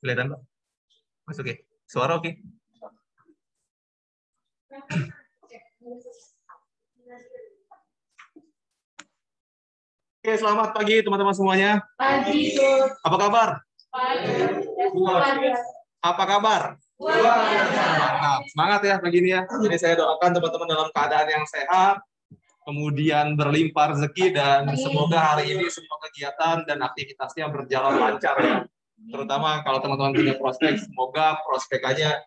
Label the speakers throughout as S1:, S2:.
S1: Kelihatan, Pak? Mas oke. Suara oke? Oke, selamat pagi teman-teman semuanya.
S2: Pagi.
S1: Apa kabar?
S2: Pagi.
S1: Apa kabar? Mantap. Semangat ya pagi ini ya. Jadi saya doakan teman-teman dalam keadaan yang sehat, kemudian berlimpah rezeki, dan semoga hari ini semua kegiatan dan aktivitasnya berjalan lancar ya. Terutama kalau teman-teman punya prospek, semoga prospekannya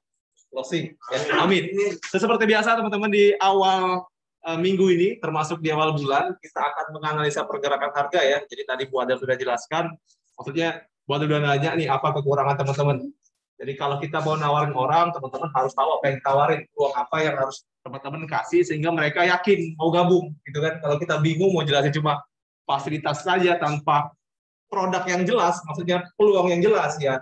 S1: closing. Ya. Amin. Seperti biasa teman-teman di awal minggu ini, termasuk di awal bulan, kita akan menganalisa pergerakan harga ya. Jadi tadi Bu Adel sudah jelaskan, maksudnya Bu Adel sudah nanya nih apa kekurangan teman-teman. Jadi kalau kita mau nawarin orang, teman-teman harus tahu apa yang ditawarin, peluang apa yang harus teman-teman kasih sehingga mereka yakin mau gabung, gitu kan? Kalau kita bingung mau jelasin cuma fasilitas saja tanpa produk yang jelas, maksudnya peluang yang jelas ya,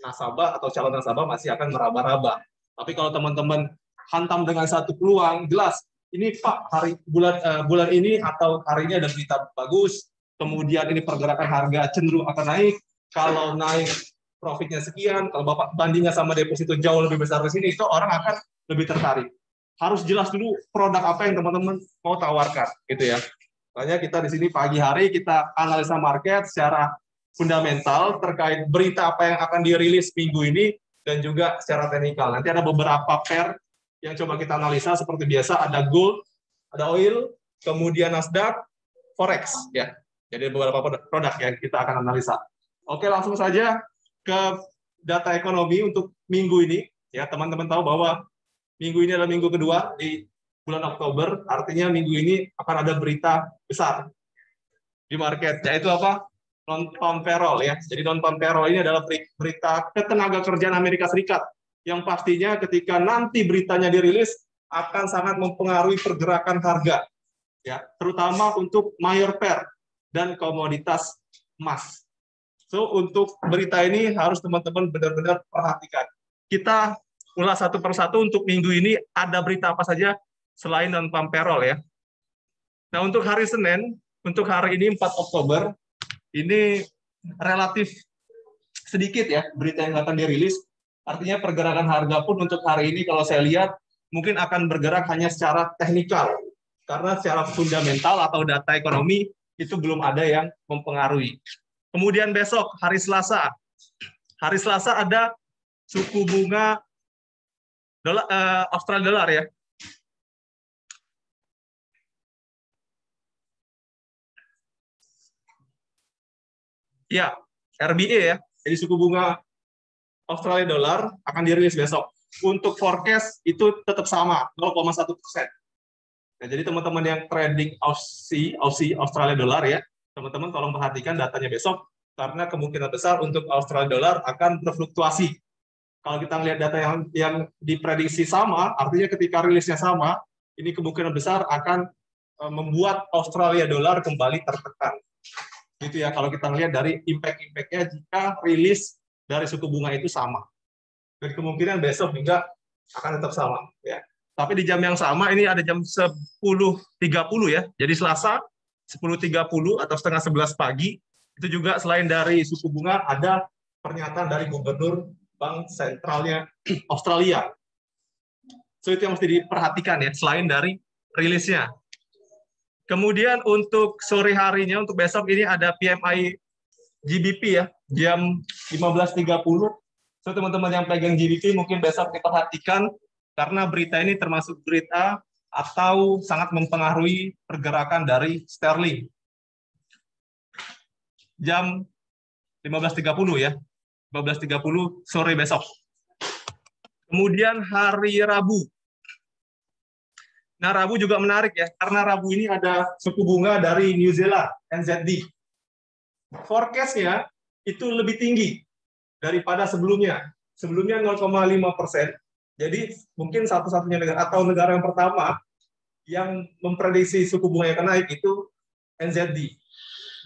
S1: nasabah atau calon nasabah masih akan meraba-raba. Tapi kalau teman-teman hantam dengan satu peluang jelas, ini Pak bulan ini atau hari ini ada berita bagus, kemudian ini pergerakan harga cenderung akan naik, kalau naik profitnya sekian, kalau Bapak bandingnya sama deposito jauh lebih besar di sini, itu orang akan lebih tertarik. Harus jelas dulu produk apa yang teman-teman mau tawarkan, gitu ya. Makanya kita di sini pagi hari kita analisa market secara fundamental terkait berita apa yang akan dirilis minggu ini dan juga secara teknikal. Nanti ada beberapa pair yang coba kita analisa seperti biasa, ada gold, ada oil, kemudian Nasdaq, forex ya. Jadi beberapa produk yang kita akan analisa. Oke, langsung saja ke data ekonomi untuk minggu ini. Ya, teman-teman tahu bahwa minggu ini adalah minggu kedua di bulan Oktober, artinya minggu ini akan ada berita besar di market, yaitu apa? Non-farm payroll ya. Jadi non-farm payroll ini adalah berita ketenaga kerjaan Amerika Serikat yang pastinya ketika nanti beritanya dirilis akan sangat mempengaruhi pergerakan harga ya, terutama untuk mayor pair dan komoditas emas. So, untuk berita ini harus teman-teman benar-benar perhatikan. Kita ulas satu persatu untuk minggu ini ada berita apa saja selain non-farm payroll ya. Nah, untuk hari Senin, untuk hari ini 4 Oktober, ini relatif sedikit ya berita yang akan dirilis. Artinya pergerakan harga pun untuk hari ini kalau saya lihat mungkin akan bergerak hanya secara teknikal. Karena secara fundamental atau data ekonomi itu belum ada yang mempengaruhi. Kemudian besok, hari Selasa. Hari Selasa ada suku bunga Australia dolar ya. Ya, RBA ya. Jadi suku bunga Australia dolar akan dirilis besok. Untuk forecast itu tetap sama, 0,1%. Nah, jadi teman-teman yang trading Aussie Australia dolar ya, teman-teman tolong perhatikan datanya besok, karena kemungkinan besar untuk Australia dolar akan berfluktuasi. Kalau kita lihat data yang diprediksi sama, artinya ketika rilisnya sama, ini kemungkinan besar akan membuat Australia dolar kembali tertekan. Gitu ya, kalau kita lihat dari impact-nya jika rilis dari suku bunga itu sama. Dan kemungkinan besok juga akan tetap sama. Ya. Tapi di jam yang sama, ini ada jam 10.30 ya. Jadi Selasa 10.30 atau setengah 11 pagi, itu juga selain dari suku bunga, ada pernyataan dari Gubernur Bank Sentralnya Australia. So itu yang mesti diperhatikan ya, selain dari rilisnya. Kemudian untuk sore harinya, untuk besok ini ada PMI GBP ya, jam 15.30. So teman-teman yang pegang GBP mungkin besok diperhatikan, karena berita ini termasuk berita atau sangat mempengaruhi pergerakan dari sterling. Jam 15.30 ya, 15.30 sore besok. Kemudian hari Rabu. Nah, Rabu juga menarik ya, karena Rabu ini ada suku bunga dari New Zealand, NZD. Forecast-nya itu lebih tinggi daripada sebelumnya. Sebelumnya 0,5%. Jadi mungkin satu-satunya negara atau negara yang pertama yang memprediksi suku bunga yang akan naik itu NZD,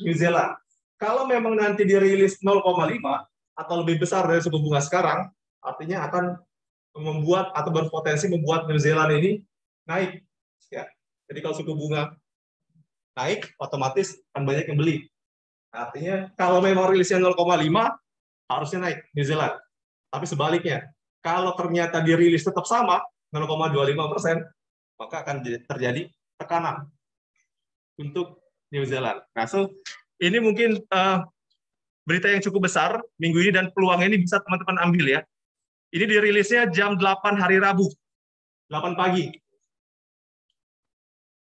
S1: New Zealand. Kalau memang nanti dirilis 0,5 atau lebih besar dari suku bunga sekarang, artinya akan membuat atau berpotensi membuat New Zealand ini naik. Ya. Jadi kalau suku bunga naik, otomatis akan banyak yang beli. Artinya kalau memang rilisnya 0,5, harusnya naik New Zealand. Tapi sebaliknya, kalau ternyata dirilis tetap sama, 0,25%, maka akan terjadi tekanan untuk New Zealand. Nah, so ini mungkin berita yang cukup besar minggu ini, dan peluang ini bisa teman-teman ambil ya. Ini dirilisnya jam 8 hari Rabu, 8 pagi.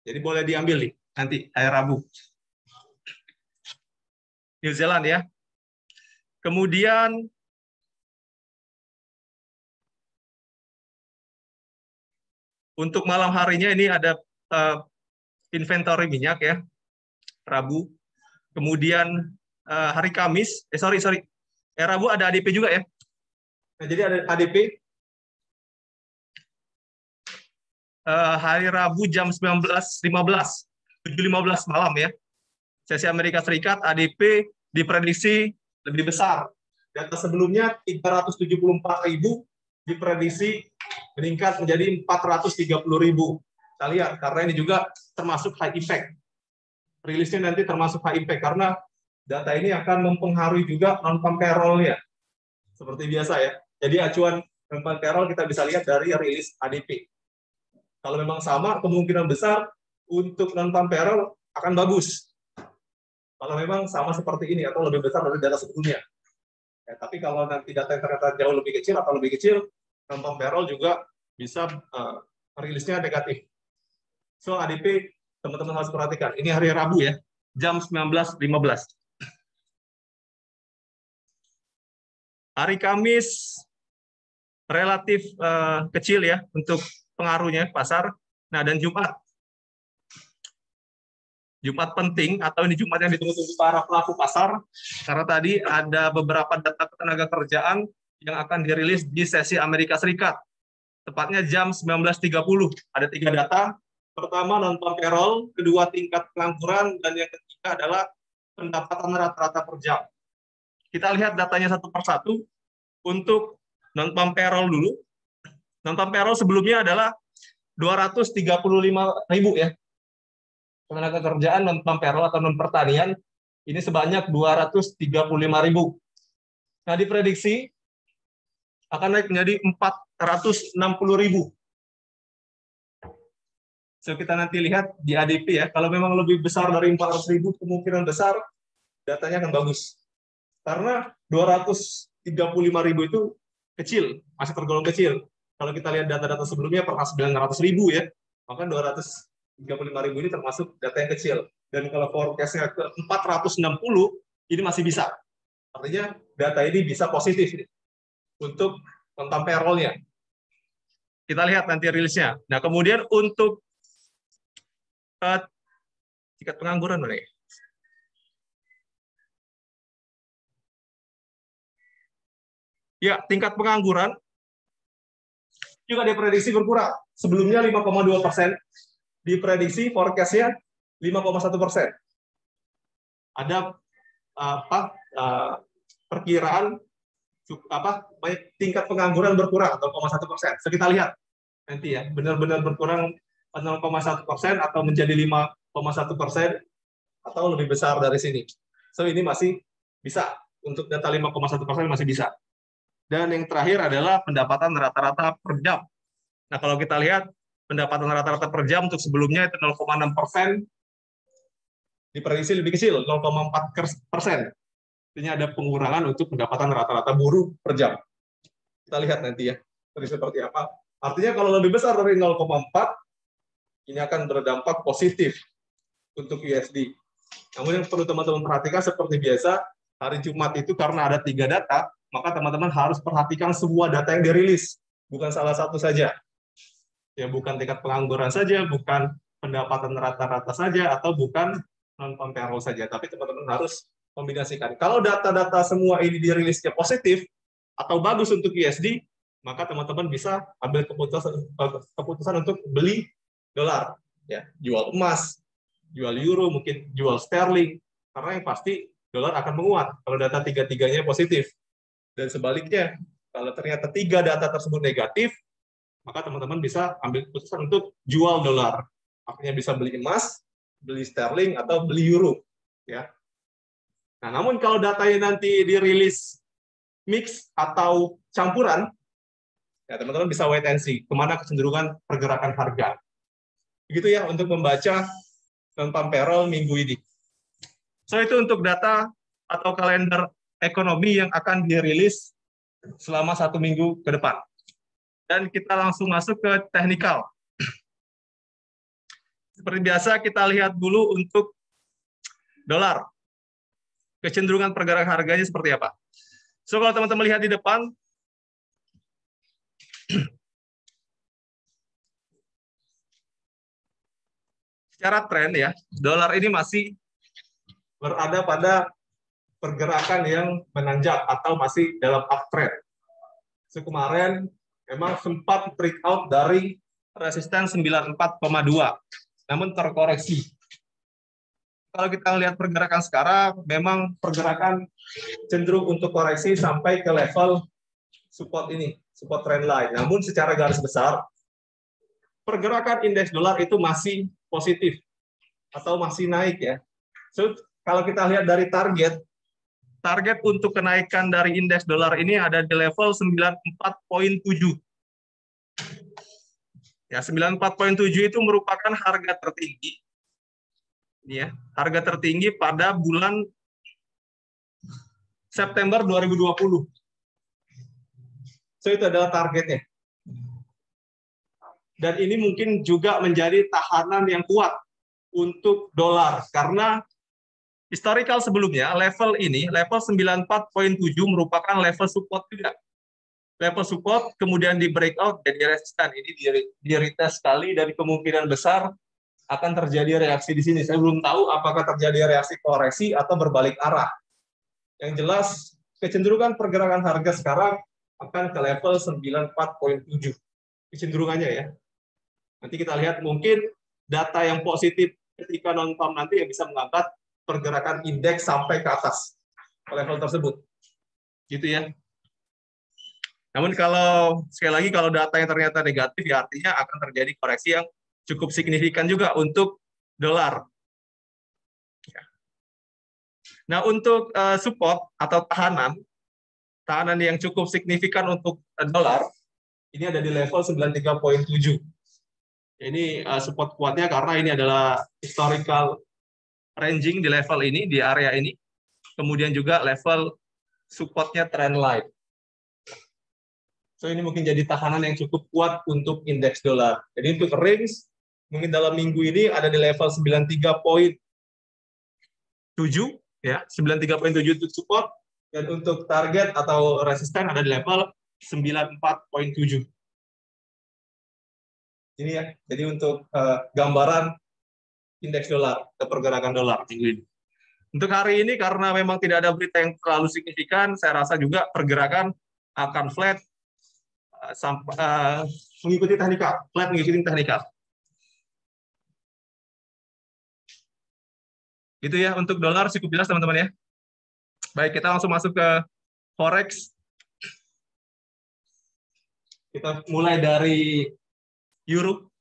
S1: Jadi boleh diambil nih, nanti hari Rabu. New Zealand ya. Kemudian untuk malam harinya ini ada inventory minyak ya, Rabu. Kemudian hari Kamis, Rabu ada ADP juga ya. Nah, jadi ada ADP hari Rabu jam 19.15, 7.15 malam ya. Sesi Amerika Serikat, ADP diprediksi lebih besar. Data sebelumnya 374.000 diprediksi meningkat menjadi 430.000. Kita lihat, karena ini juga termasuk high impact. Rilisnya nanti termasuk high impact, karena data ini akan mempengaruhi juga non-farm payroll-nya. Seperti biasa ya. Jadi acuan non-farm payroll kita bisa lihat dari rilis ADP. Kalau memang sama, kemungkinan besar untuk non-farm payroll akan bagus. Kalau memang sama seperti ini atau lebih besar dari data sebelumnya. Ya, tapi kalau nanti data yang ternyata jauh lebih kecil atau lebih kecil, non-farm payroll juga bisa rilisnya negatif. So ADP teman-teman harus perhatikan. Ini hari Rabu ya, jam 19.15. Hari Kamis relatif kecil ya untuk pengaruhnya pasar. Nah, dan Jumat penting, atau ini Jumat yang ditunggu-tunggu para pelaku pasar, karena tadi ada beberapa data tenaga kerjaan yang akan dirilis di sesi Amerika Serikat. Tepatnya jam 19.30. Ada 3 data. Pertama, non-farm payroll, kedua tingkat pengangguran, dan yang ketiga adalah pendapatan rata-rata per jam. Kita lihat datanya satu persatu. Untuk non-farm payroll dulu. Non-farm payroll sebelumnya adalah 235.000 ya. Tenaga kerjaan non-farm payroll atau non-pertanian ini sebanyak 235.000. Nah, diprediksi akan naik menjadi 460.000. So, kita nanti lihat di ADP ya, kalau memang lebih besar dari 400.000, kemungkinan besar datanya akan bagus. Karena 235.000 itu kecil, masih tergolong kecil. Kalau kita lihat data-data sebelumnya pernah 900.000 ya, maka 235.000 ini termasuk data yang kecil. Dan kalau forecast-nya ke 460, ini masih bisa. Artinya data ini bisa positif untuk non-farm payroll-nya. Kita lihat nanti rilisnya. Nah, kemudian untuk tingkat pengangguran mana ya? Ya, tingkat pengangguran juga diprediksi berkurang. Sebelumnya 5,2%, diprediksi forecast-nya 5,1%. Ada perkiraan baik tingkat pengangguran berkurang 0,1%. So, kita lihat nanti ya, benar-benar berkurang 0,1% atau menjadi 5,1% atau lebih besar dari sini. So, ini masih bisa. Untuk data 5,1% masih bisa. Dan yang terakhir adalah pendapatan rata-rata per jam. Nah, kalau kita lihat pendapatan rata-rata per jam untuk sebelumnya itu 0,6%, diprediksi lebih kecil, 0,4%. Artinya ada pengurangan untuk pendapatan rata-rata buruh per jam. Kita lihat nanti ya, seperti apa. Artinya kalau lebih besar dari 0,4, ini akan berdampak positif untuk USD. Namun yang perlu teman-teman perhatikan seperti biasa, hari Jumat itu karena ada 3 data, maka teman-teman harus perhatikan semua data yang dirilis, bukan salah satu saja. Ya, bukan tingkat pengangguran saja, bukan pendapatan rata-rata saja, atau bukan non-farm payroll saja, tapi teman-teman harus kombinasikan. Kalau data-data semua ini dirilisnya positif atau bagus untuk USD, maka teman-teman bisa ambil keputusan untuk beli dolar, ya, jual emas, jual euro, mungkin jual sterling, karena yang pasti dolar akan menguat kalau data tiga-tiganya positif. Dan sebaliknya, kalau ternyata 3 data tersebut negatif, maka teman-teman bisa ambil keputusan untuk jual dolar. Artinya bisa beli emas, beli sterling, atau beli euro. Ya. Nah, namun kalau datanya nanti dirilis mix atau campuran, ya teman-teman bisa wait and see kemana kecenderungan pergerakan harga. Begitu ya untuk membaca non-farm payroll minggu ini. So, itu untuk data atau kalender ekonomi yang akan dirilis selama 1 minggu ke depan. Dan kita langsung masuk ke teknikal. Seperti biasa, kita lihat dulu untuk dolar. Kecenderungan pergerakan harganya seperti apa. So, kalau teman-teman lihat di depan, secara tren ya, dolar ini masih berada pada pergerakan yang menanjak atau masih dalam uptrend. So, kemarin memang sempat breakout dari resisten 94,2, namun terkoreksi. Kalau kita lihat pergerakan sekarang, memang pergerakan cenderung untuk koreksi sampai ke level support ini, support trend line. Namun secara garis besar, pergerakan indeks dolar itu masih positif atau masih naik ya. So, kalau kita lihat dari target untuk kenaikan dari indeks dolar ini ada di level 94,7. Ya, 94,7 itu merupakan harga tertinggi. Ya, harga tertinggi pada bulan September 2020. So, itu adalah targetnya. Dan ini mungkin juga menjadi tahanan yang kuat untuk dolar karena historical sebelumnya level ini, level 94,7 merupakan level support juga. Level support kemudian di breakout jadi resisten. Ini di retest sekali dan kemungkinan besar akan terjadi reaksi di sini. Saya belum tahu apakah terjadi reaksi koreksi atau berbalik arah. Yang jelas kecenderungan pergerakan harga sekarang akan ke level 94,7. Kecenderungannya ya. Nanti kita lihat mungkin data yang positif ketika non-farm nanti yang bisa mengangkat pergerakan indeks sampai ke atas level tersebut. Gitu ya. Namun kalau sekali lagi kalau data yang ternyata negatif ya artinya akan terjadi koreksi yang cukup signifikan juga untuk dolar. Nah, untuk support atau tahanan yang cukup signifikan untuk dolar ini ada di level 93,7. Ini support kuatnya karena ini adalah historical ranging di level ini, di area ini. Kemudian juga level supportnya trend line. So, ini mungkin jadi tahanan yang cukup kuat untuk indeks dolar. Jadi untuk range, mungkin dalam minggu ini ada di level 93,7, ya, 93,7 untuk support, dan untuk target atau resisten ada di level 94,7. Ini ya, jadi untuk gambaran indeks dolar, pergerakan dolar minggu ini. Untuk hari ini karena memang tidak ada berita yang terlalu signifikan, saya rasa juga pergerakan akan flat mengikuti teknikal, flat mengikuti teknikal. Itu ya untuk dolar cukup jelas teman-teman ya. Baik, kita langsung masuk ke forex. Kita mulai dari euro.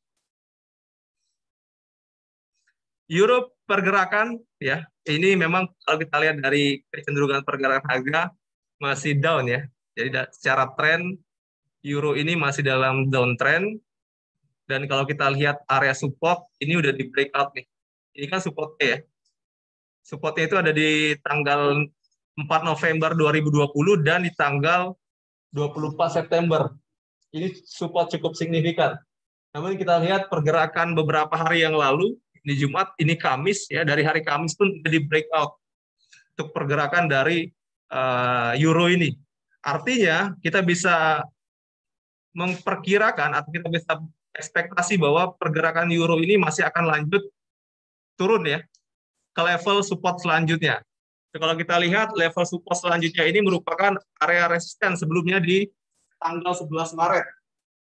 S1: Euro pergerakan ya, ini memang kalau kita lihat dari kecenderungan pergerakan harga masih down ya. Jadi secara tren euro ini masih dalam downtrend, dan kalau kita lihat area support ini udah di breakout nih. Ini kan supportnya ya. Supportnya itu ada di tanggal 4 November 2020 dan di tanggal 24 September. Ini support cukup signifikan. Namun kita lihat pergerakan beberapa hari yang lalu, ini Jumat, ini Kamis ya, dari hari Kamis pun jadi breakout untuk pergerakan dari euro ini. Artinya kita bisa memperkirakan atau kita bisa ekspektasi bahwa pergerakan euro ini masih akan lanjut turun ya ke level support selanjutnya. Kalau kita lihat level support selanjutnya ini merupakan area resisten sebelumnya di tanggal 11 Maret.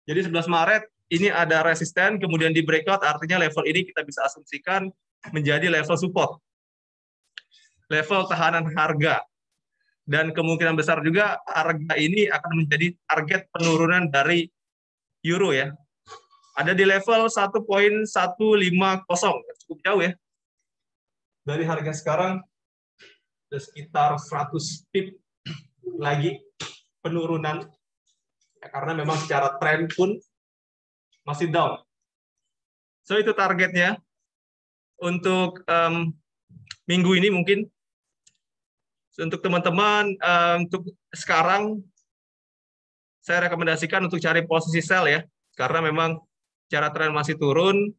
S1: Jadi 11 Maret ini ada resisten, kemudian di breakout, artinya level ini kita bisa asumsikan menjadi level support. Level tahanan harga. Dan kemungkinan besar juga harga ini akan menjadi target penurunan dari euro ya. Ada di level 1.150, cukup jauh ya. Dari harga sekarang sekitar 100 pip lagi penurunan. Ya, karena memang secara tren pun masih down. So itu targetnya untuk minggu ini mungkin. Untuk teman-teman, untuk sekarang saya rekomendasikan untuk cari posisi sell ya, karena memang cara tren masih turun,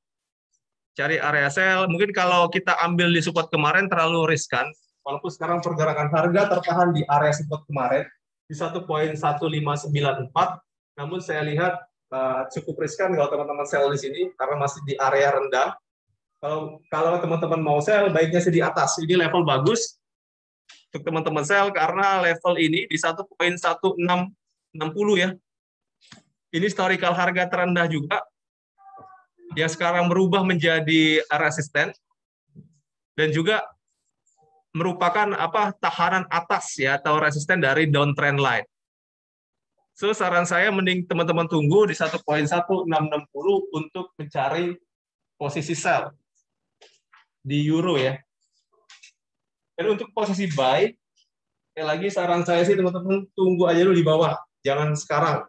S1: cari area sell. Mungkin kalau kita ambil di support kemarin terlalu riskan, walaupun sekarang pergerakan harga tertahan di area support kemarin di 1.1594, namun saya lihat cukup riskan kalau teman-teman sell di sini karena masih di area rendah. Kalau teman-teman mau sell, baiknya sih di atas. Ini level bagus untuk teman-teman sell karena level ini di 1.1660 ya. Ini historical harga terendah juga yang sekarang berubah menjadi resisten dan juga merupakan tahanan atas ya atau resisten dari downtrend line. So saran saya mending teman-teman tunggu di 1.1660 untuk mencari posisi sell di euro ya. Dan untuk posisi buy, lagi saran saya sih teman-teman tunggu aja dulu di bawah, jangan sekarang.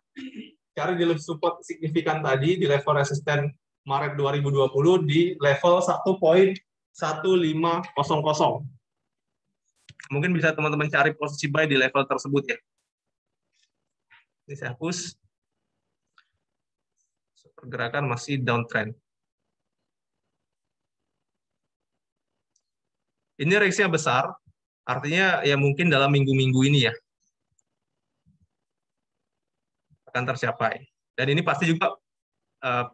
S1: Cari di level support signifikan tadi di level resisten Maret 2020 di level 1.1500. Mungkin bisa teman-teman cari posisi buy di level tersebut ya. Ini saya hapus. Pergerakan masih downtrend. Ini reaksinya besar, artinya ya mungkin dalam minggu-minggu ini ya akan tercapai. Dan ini pasti juga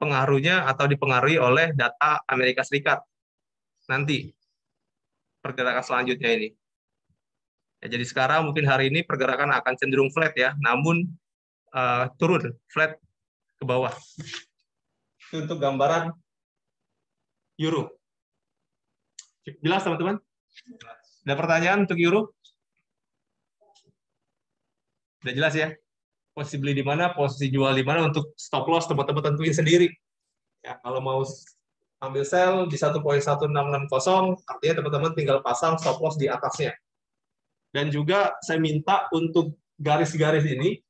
S1: pengaruhnya atau dipengaruhi oleh data Amerika Serikat nanti pergerakan selanjutnya ini. Ya, jadi sekarang mungkin hari ini pergerakan akan cenderung flat ya, namun turun flat ke bawah. Itu untuk gambaran euro. Jelas teman-teman? Ada pertanyaan untuk euro? Udah jelas ya? Posisi beli di mana, posisi jual di mana, untuk stop loss teman-teman tentuin sendiri. Ya, kalau mau ambil sell di 1.1660, artinya teman-teman tinggal pasang stop loss di atasnya. Dan juga saya minta untuk garis-garis ini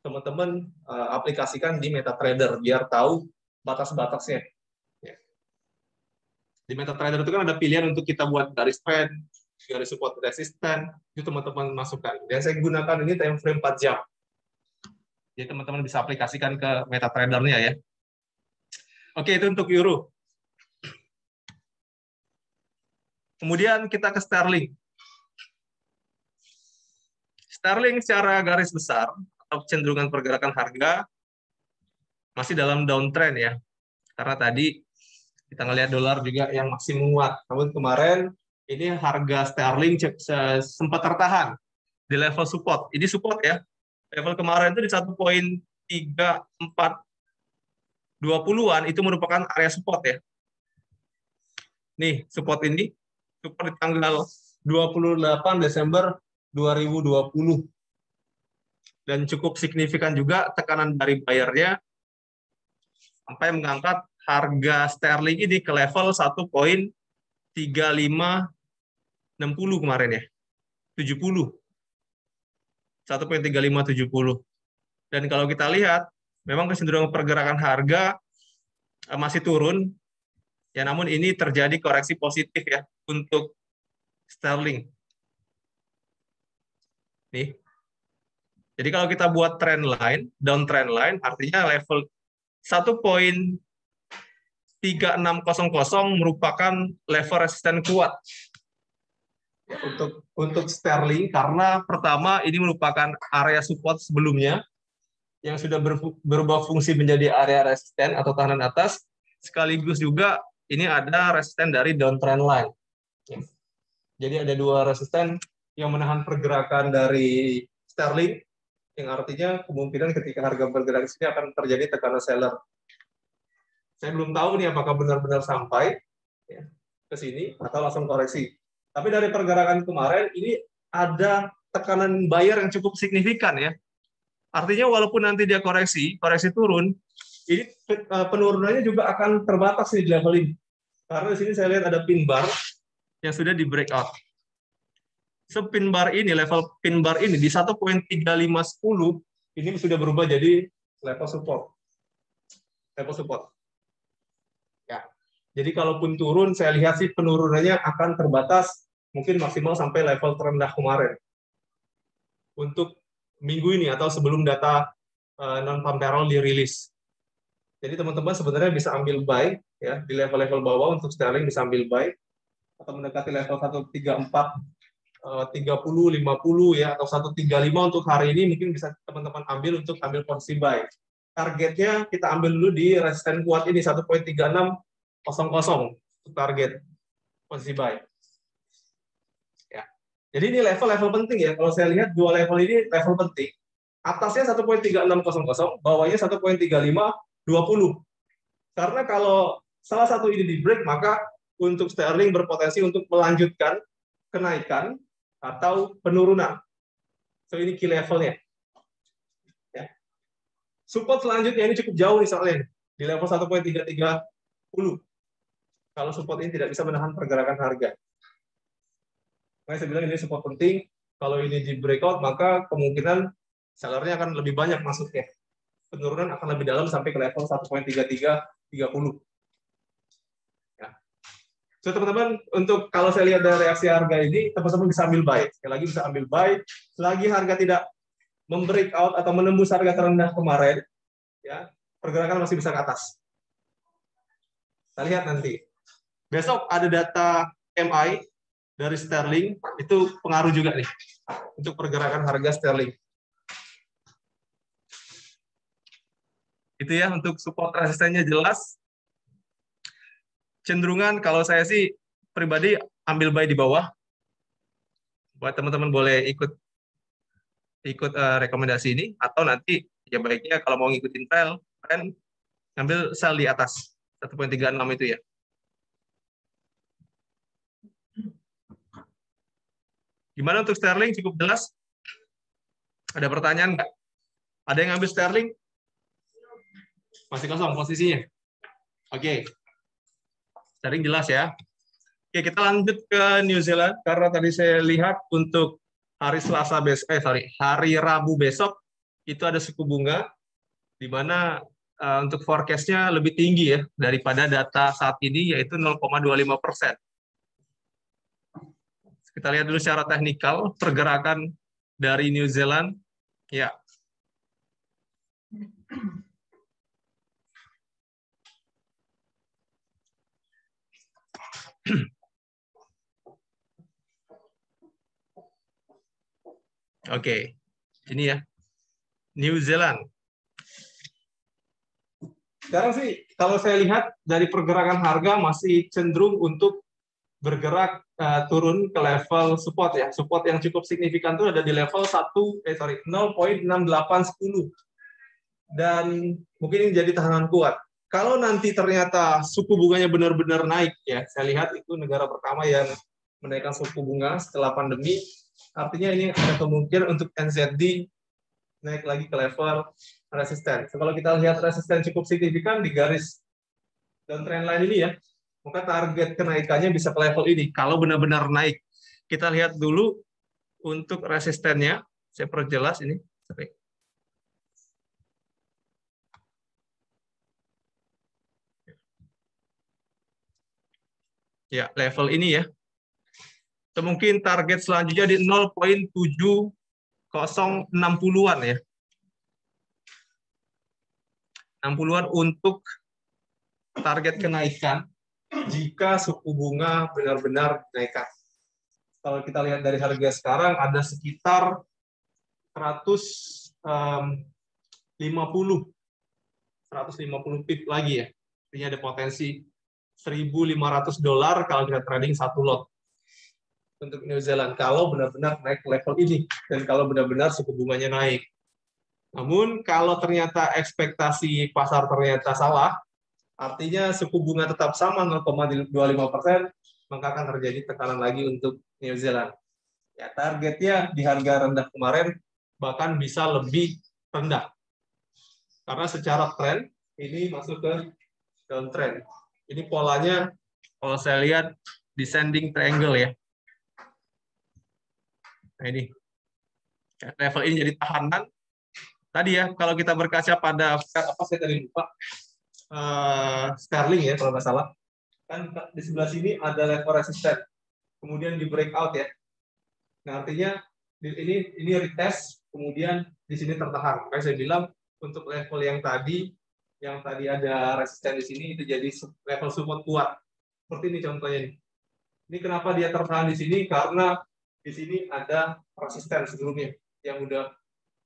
S1: teman-teman aplikasikan di MetaTrader biar tahu batas-batasnya. Ya. Di MetaTrader itu kan ada pilihan untuk kita buat garis trend, garis support resisten, itu teman-teman masukkan. Dan saya gunakan ini time frame 4 jam. Jadi teman-teman bisa aplikasikan ke MetaTrader-nya ya. Oke, itu untuk euro. Kemudian kita ke sterling. Sterling secara garis besar atau cenderungan pergerakan harga masih dalam downtrend ya. Karena tadi kita ngelihat dolar juga yang masih menguat. Namun kemarin ini harga sterling sempat tertahan di level support. Ini support ya. Level kemarin itu di 1.3420-an itu merupakan area support ya. Nih, support ini support di tanggal 28 Desember 2020. Dan cukup signifikan juga tekanan dari buyer-nya sampai mengangkat harga sterling ini ke level 1.3560 kemarin ya. 70. 1.3570. Dan kalau kita lihat, memang kecenderungan pergerakan harga masih turun, ya namun ini terjadi koreksi positif ya untuk sterling. Nih. Jadi kalau kita buat trend line, down trend line, artinya level 1.3600 merupakan level resisten kuat ya, untuk sterling, karena pertama ini merupakan area support sebelumnya yang sudah berubah fungsi menjadi area resisten atau tahanan atas, sekaligus juga ini ada resisten dari downtrend line. Jadi ada dua resisten yang menahan pergerakan dari sterling, yang artinya kemungkinan ketika harga bergerak di sini akan terjadi tekanan seller. Saya belum tahu nih apakah benar-benar sampai ya, ke sini atau langsung koreksi. Tapi dari pergerakan kemarin ini ada tekanan buyer yang cukup signifikan ya. Artinya walaupun nanti dia koreksi turun, ini penurunannya juga akan terbatas nih di level ini. Karena di sini saya lihat ada pin bar yang sudah di breakout. Pin bar ini, level pin bar ini di 1.3510 ini sudah berubah jadi level support. Level support. Ya. Jadi kalaupun turun, saya lihat sih penurunannya akan terbatas, mungkin maksimal sampai level terendah kemarin. Untuk minggu ini atau sebelum data non-farm payroll dirilis. Jadi teman-teman sebenarnya bisa ambil buy ya di level-level bawah untuk sterling, bisa ambil buy atau mendekati level 134 30, 50 ya atau 135 untuk hari ini mungkin bisa teman-teman ambil untuk ambil posisi buy. Targetnya kita ambil dulu di resisten kuat ini 1.3600 untuk target posisi buy. Ya. Jadi ini level-level penting ya. Kalau saya lihat dua level ini level penting. Atasnya 1.3600, bawahnya 1.3520. Karena kalau salah satu ini di break, maka untuk sterling berpotensi untuk melanjutkan kenaikan atau penurunan. So ini key levelnya. Ya. Support selanjutnya ini cukup jauh misalnya di level 1.330. Kalau support ini tidak bisa menahan pergerakan harga. Makanya saya bilang ini support penting. Kalau ini di breakout, maka kemungkinan sellernya akan lebih banyak masuknya. Penurunan akan lebih dalam sampai ke level 1.3330. So teman-teman, untuk kalau saya lihat dari reaksi harga ini, teman-teman bisa ambil buy. Sekali lagi bisa ambil buy. Selagi harga tidak membreakout atau menembus harga terendah kemarin, ya pergerakan masih bisa ke atas. Kita lihat nanti. Besok ada data MI dari sterling, itu pengaruh juga nih untuk pergerakan harga sterling. Itu ya untuk support resistennya jelas. Cenderungan kalau saya sih pribadi ambil buy di bawah. Buat teman-teman boleh ikut rekomendasi ini atau nanti ya baiknya kalau mau ngikutin trend ambil sell di atas 1.36 itu ya. Gimana untuk sterling? Cukup jelas? Ada pertanyaan nggak? Ada yang ngambil sterling? Masih kosong posisinya. Oke. Sterling jelas ya. Oke, kita lanjut ke New Zealand karena tadi saya lihat untuk hari hari Rabu besok itu ada suku bunga di mana untuk forecast-nya lebih tinggi ya daripada data saat ini yaitu 0,25%. Kita lihat dulu secara teknikal pergerakan dari New Zealand. Ya. Oke, ini ya, New Zealand. Sekarang sih, kalau saya lihat dari pergerakan harga masih cenderung untuk bergerak turun ke level support ya. Support yang cukup signifikan itu ada di level 0.6810. Dan mungkin ini jadi tahanan kuat. Kalau nanti ternyata suku bunganya benar-benar naik ya, saya lihat itu negara pertama yang menaikkan suku bunga setelah pandemi. Artinya ini ada kemungkinan untuk NZD naik lagi ke level resisten. So, kalau kita lihat resisten cukup signifikan di garis downtrend line ini ya, maka target kenaikannya bisa ke level ini. Kalau benar-benar naik, kita lihat dulu untuk resistennya. Saya perjelas ini. Ya, level ini ya. Atau mungkin target selanjutnya di 0.7060-an ya. 60-an untuk target kenaikan jika suku bunga benar-benar dinaikkan. Kalau kita lihat dari harga sekarang ada sekitar 150 pip lagi ya. Ini ada potensi $1.500 kalau kita trading satu lot untuk New Zealand kalau benar-benar naik level ini dan kalau benar-benar suku bunganya naik. Namun kalau ternyata ekspektasi pasar ternyata salah, artinya suku bunga tetap sama 0,25%, maka akan terjadi tekanan lagi untuk New Zealand. Ya, targetnya di harga rendah kemarin bahkan bisa lebih rendah. Karena secara tren ini masuk ke downtrend. Ini polanya kalau saya lihat descending triangle ya. Nah ini level ini jadi tahanan. Tadi ya kalau kita berkaca pada apa saya tadi lupa sterling ya kalau nggak salah, kan di sebelah sini ada level resisten, kemudian di breakout ya. Nah artinya ini retest, kemudian di sini tertahan. Kayak saya bilang untuk level yang tadi ada resisten di sini itu jadi level support kuat. Seperti ini contohnya nih. Ini kenapa dia tertahan di sini? Karena di sini ada resisten sebelumnya yang udah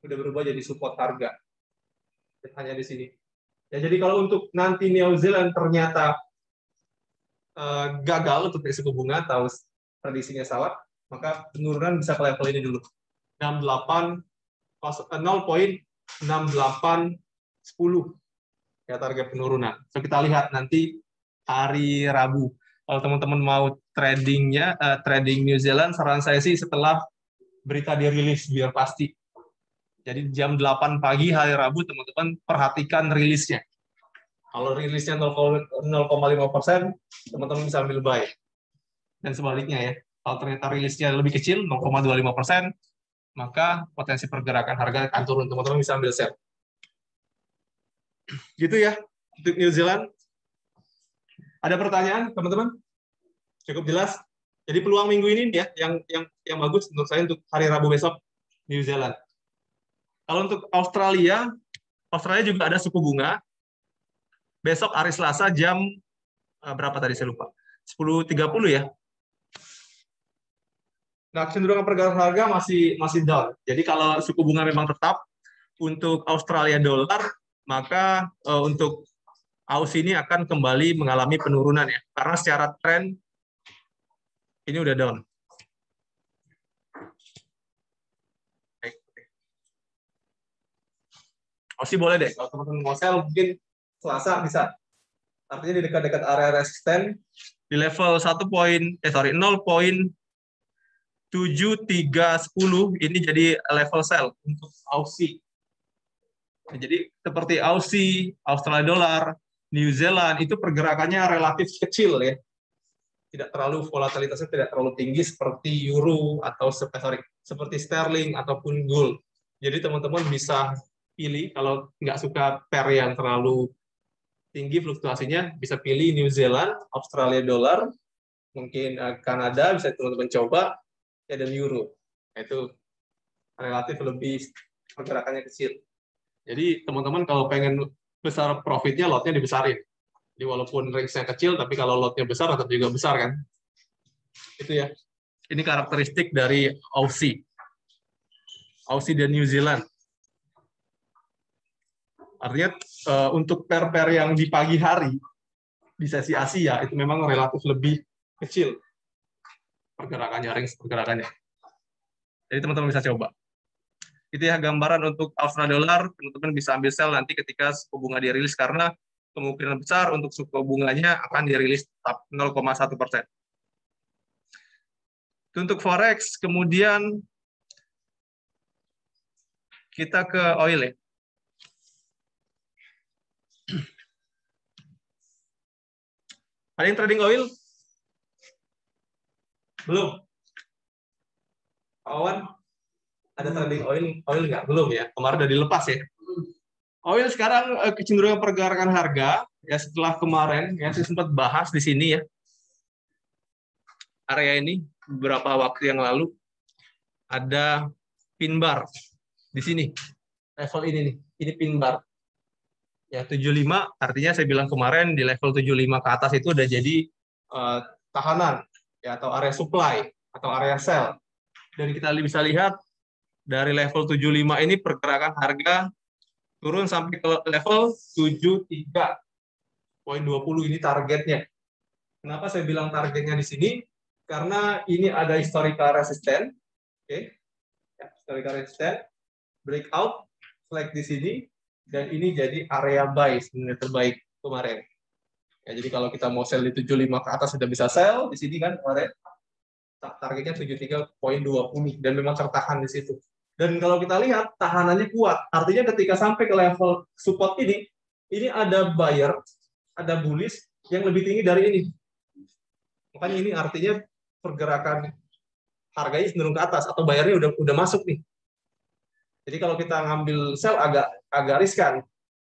S1: berubah jadi support harga. Hanya di sini. Ya, jadi kalau untuk nanti New Zealand ternyata gagal untuk suku bunga atau prediksinya salah, maka penurunan bisa ke level ini dulu. 0.6810 ya target penurunan. So kita lihat nanti hari Rabu. Kalau teman-teman mau tradingnya trading New Zealand, saran saya sih setelah berita dirilis biar pasti. Jadi jam 8 pagi hari Rabu teman-teman perhatikan rilisnya. Kalau rilisnya 0,5%, teman-teman bisa ambil buy. Dan sebaliknya ya, kalau ternyata rilisnya lebih kecil 0,25%, maka potensi pergerakan harga akan turun. Teman-teman bisa ambil sell. Gitu ya untuk New Zealand. Ada pertanyaan teman-teman? Cukup jelas. Jadi peluang minggu ini ya yang bagus untuk saya untuk hari Rabu besok New Zealand. Kalau untuk Australia juga ada suku bunga. Besok hari Selasa jam berapa tadi saya lupa. 10.30 ya. Nah, kecenderungan pergerakan harga masih down. Jadi kalau suku bunga memang tetap untuk Australia dolar, maka untuk Aussie ini akan kembali mengalami penurunan ya. Karena secara tren ini udah down. Aussie boleh deh, kalau teman-teman mau sell mungkin Selasa bisa. Artinya di dekat-dekat area resisten di level 0.7310 ini jadi level sell untuk Aussie. Jadi seperti Aussie, Australia dolar, New Zealand itu pergerakannya relatif kecil ya. Tidak terlalu volatilitasnya tidak terlalu tinggi seperti euro atau seperti sterling ataupun gold. Jadi teman-teman bisa pilih kalau nggak suka pair yang terlalu tinggi fluktuasinya, bisa pilih New Zealand, Australia dolar, mungkin Kanada bisa teman-teman coba, ya dan euro. Itu relatif lebih pergerakannya kecil. Jadi teman-teman kalau pengen besar profitnya, lotnya dibesarin. Jadi walaupun range-nya kecil, tapi kalau lotnya besar, tetap juga besar kan. Itu ya. Ini karakteristik dari Aussie dan New Zealand. Artinya untuk pair-pair yang di pagi hari, di sesi Asia, itu memang relatif lebih kecil pergerakannya, range pergerakannya. Jadi teman-teman bisa coba. Itu ya gambaran untuk Australia dolar, teman-teman bisa ambil sell nanti ketika suku bunga dirilis karena kemungkinan besar untuk suku bunganya akan dirilis tetap 0,1%. Untuk forex, kemudian kita ke oil ya. Ada yang trading oil? Belum? Kawan, ada trading oil? Oil nggak? Belum ya? Kemarin udah dilepas ya? Oil sekarang kecenderungan pergerakan harga, ya setelah kemarin, ya saya sempat bahas di sini ya, area ini, beberapa waktu yang lalu, ada pin bar di sini, level ini nih, ini pin bar. Ya, 75, artinya saya bilang kemarin di level 75 ke atas itu udah jadi tahanan, ya, atau area supply, atau area sell. Dan kita bisa lihat, dari level 75 ini pergerakan harga turun sampai ke level 73.20, ini targetnya. Kenapa saya bilang targetnya di sini? Karena ini ada historical resistance, oke, ya, historical resistance, breakout, flag di sini, dan ini jadi area buy sebenarnya terbaik kemarin. Ya, jadi kalau kita mau sell di 75 ke atas sudah bisa sell di sini kan kemarin. Targetnya 73.20 dan memang tertahan di situ. Dan kalau kita lihat tahanannya kuat, artinya ketika sampai ke level support ini ada buyer, ada bullish yang lebih tinggi dari ini. Makanya ini artinya pergerakan harganya cenderung ke atas atau bayarnya udah masuk nih. Jadi kalau kita ngambil sell agak riskan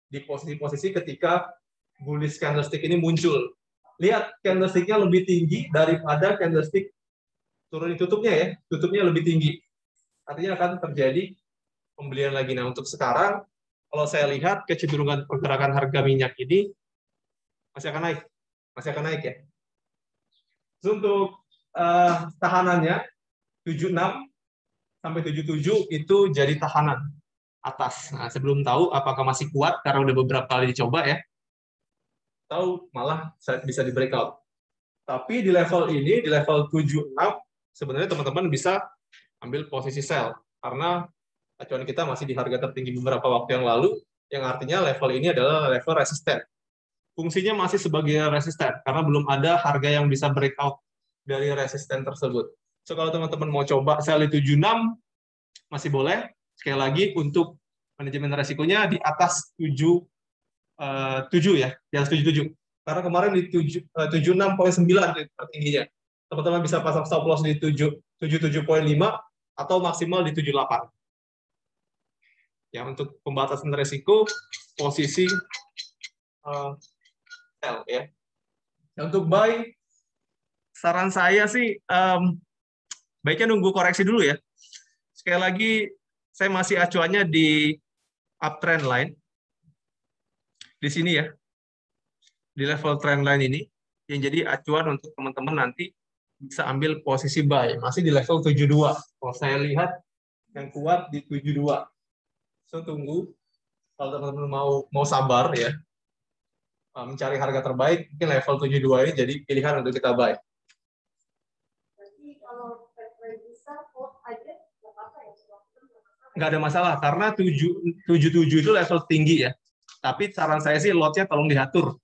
S1: di posisi-posisi ketika bullish candlestick ini muncul. Lihat candlestick-nya lebih tinggi daripada candlestick turun tutupnya ya, tutupnya lebih tinggi. Artinya akan terjadi pembelian lagi. Nah, untuk sekarang kalau saya lihat kecenderungan pergerakan harga minyak ini masih akan naik ya. Untuk tahanannya 76 sampai 77 itu jadi tahanan atas. Nah, saya belum tahu apakah masih kuat karena udah beberapa kali dicoba ya. Atau malah bisa di breakout. Tapi di level ini, di level 76, sebenarnya teman-teman bisa ambil posisi sell karena acuan kita masih di harga tertinggi beberapa waktu yang lalu, yang artinya level ini adalah level resisten. Fungsinya masih sebagai resisten karena belum ada harga yang bisa breakout dari resisten tersebut. So, kalau teman-teman mau coba sell di 76, masih boleh. Sekali lagi, untuk manajemen resikonya di atas 7 ya, di atas 77. Karena kemarin di 76.9 tertingginya. Teman-teman bisa pasang stop loss di 77.5 atau maksimal di 78. Ya, untuk pembatasan resiko, posisi sell ya. Untuk buy, saran saya sih baiknya nunggu koreksi dulu ya. Sekali lagi, saya masih acuannya di uptrend line. Di sini ya. Di level trend line ini, yang jadi acuan untuk teman-teman nanti bisa ambil posisi buy. Masih di level 72. Kalau saya lihat, yang kuat di 72. So, tunggu. Kalau teman-teman mau sabar ya, mencari harga terbaik, mungkin level 72 ini jadi pilihan untuk kita buy. Nggak ada masalah, karena 77 itu level tinggi ya. Tapi saran saya sih lotnya tolong diatur.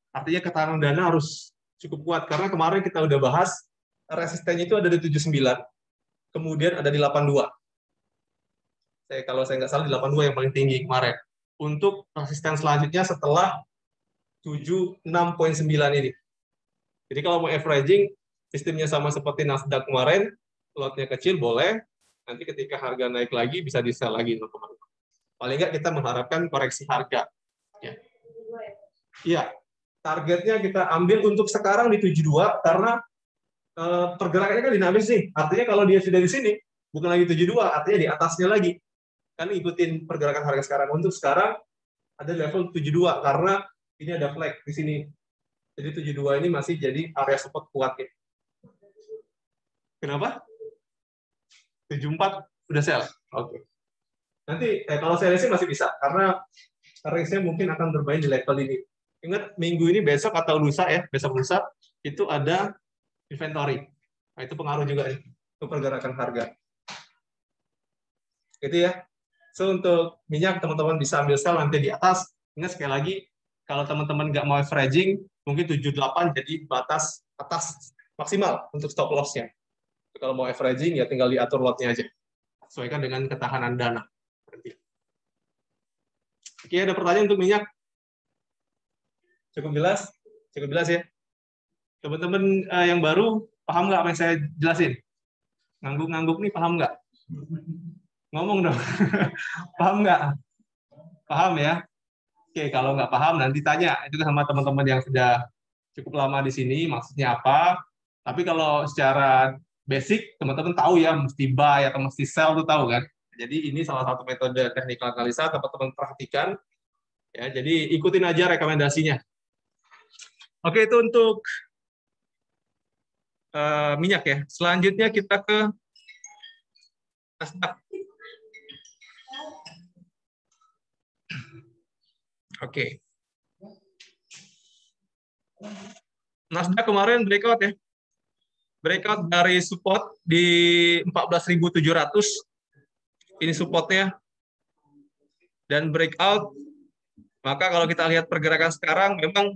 S1: Artinya ketahanan dana harus cukup kuat. Karena kemarin kita udah bahas, resistennya itu ada di 79, kemudian ada di 82. Kalau saya nggak salah di 82 yang paling tinggi kemarin. Untuk resisten selanjutnya setelah 76.9 ini. Jadi kalau mau averaging, sistemnya sama seperti Nasdaq kemarin, lotnya kecil boleh, nanti ketika harga naik lagi bisa di-sell lagi teman-teman. Paling nggak kita mengharapkan koreksi harga. Ya. Iya, targetnya kita ambil untuk sekarang di 72 karena pergerakannya kan dinamis nih. Artinya kalau dia sudah di sini, bukan lagi 72, artinya di atasnya lagi. Kan ikutin pergerakan harga sekarang. Untuk sekarang ada level 72 karena ini ada flag di sini. Jadi 72 ini masih jadi area support kuat ya. Kenapa? 74 udah sell. Oke. Nanti kalau saya sih masih bisa karena range-nya mungkin akan bermain di level ini. Ingat minggu ini besok atau lusa ya, besok lusa itu ada inventory. Nah, itu pengaruh juga nih ke pergerakan harga. Gitu ya. So, untuk minyak teman-teman bisa ambil sell nanti di atas. Ingat sekali lagi, kalau teman-teman nggak mau averaging, mungkin 78 jadi batas atas maksimal untuk stop loss-nya. Kalau mau averaging ya tinggal diatur lotnya aja. Sesuaikan dengan ketahanan dana. Oke, ada pertanyaan untuk minyak? Cukup jelas? Cukup jelas ya? Teman-teman yang baru, paham nggak apa yang saya jelasin? Ngangguk-ngangguk nih, paham nggak? Ngomong dong. Paham nggak? Paham ya? Oke, kalau nggak paham nanti tanya. Itu sama teman-teman yang sudah cukup lama di sini, maksudnya apa. Tapi kalau secara basic, teman-teman tahu ya, mesti buy atau mesti sell, tuh tahu kan? Jadi ini salah satu metode teknikal analisa, teman-teman perhatikan. Ya, jadi ikutin aja rekomendasinya. Oke, itu untuk minyak ya. Selanjutnya kita ke Nasdaq. Oke. Nasdaq kemarin breakout ya. Breakout dari support di 14.700. Ini supportnya. Dan breakout. Maka kalau kita lihat pergerakan sekarang, memang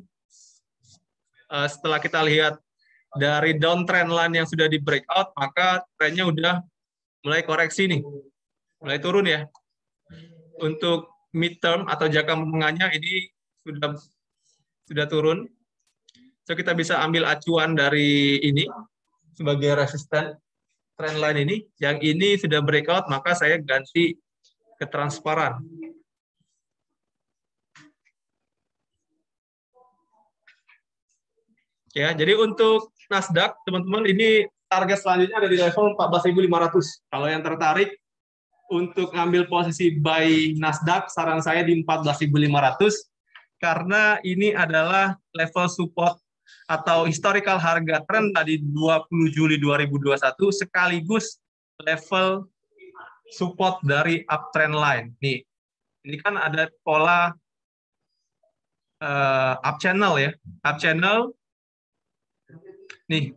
S1: setelah kita lihat dari downtrend line yang sudah di breakout, maka trennya udah mulai koreksi nih. Mulai turun ya. Untuk midterm atau jangka menengahnya ini sudah turun. So kita bisa ambil acuan dari ini sebagai resisten trendline ini. Yang ini sudah breakout, maka saya ganti ke transparan. Ya, jadi untuk Nasdaq, teman-teman, ini target selanjutnya ada di level 14.500. Kalau yang tertarik untuk ngambil posisi buy Nasdaq, saran saya di 14.500 karena ini adalah level support atau historical harga trend tadi 20 Juli 2021 sekaligus level support dari uptrend line. Nih, ini kan ada pola up channel ya, up channel. Nih,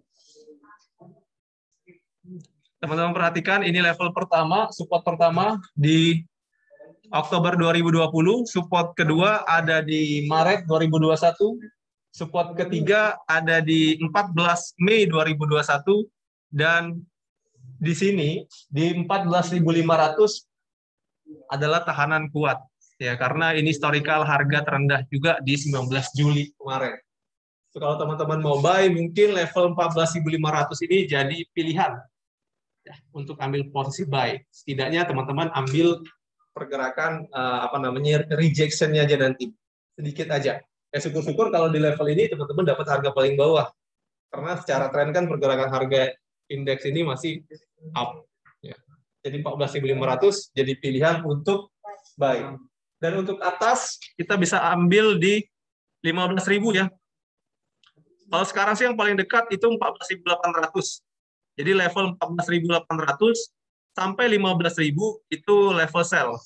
S1: teman-teman perhatikan, ini level pertama, support pertama di Oktober 2020, support kedua ada di Maret 2021, support ketiga ada di 14 Mei 2021, dan di sini di 14.500 adalah tahanan kuat ya, karena ini historical harga terendah juga di 19 Juli kemarin. So, kalau teman-teman mau buy, mungkin level 14.500 ini jadi pilihan ya, untuk ambil posisi buy. Setidaknya teman-teman ambil pergerakan rejection-nya aja nanti sedikit aja. Ya syukur-syukur kalau di level ini teman-teman dapat harga paling bawah, karena secara tren kan pergerakan harga indeks ini masih up. Ya. Jadi 14.500 jadi pilihan untuk buy. Dan untuk atas kita bisa ambil di 15.000 ya. Kalau sekarang sih yang paling dekat itu 14.800. Jadi level 14.800 sampai 15.000 itu level sell.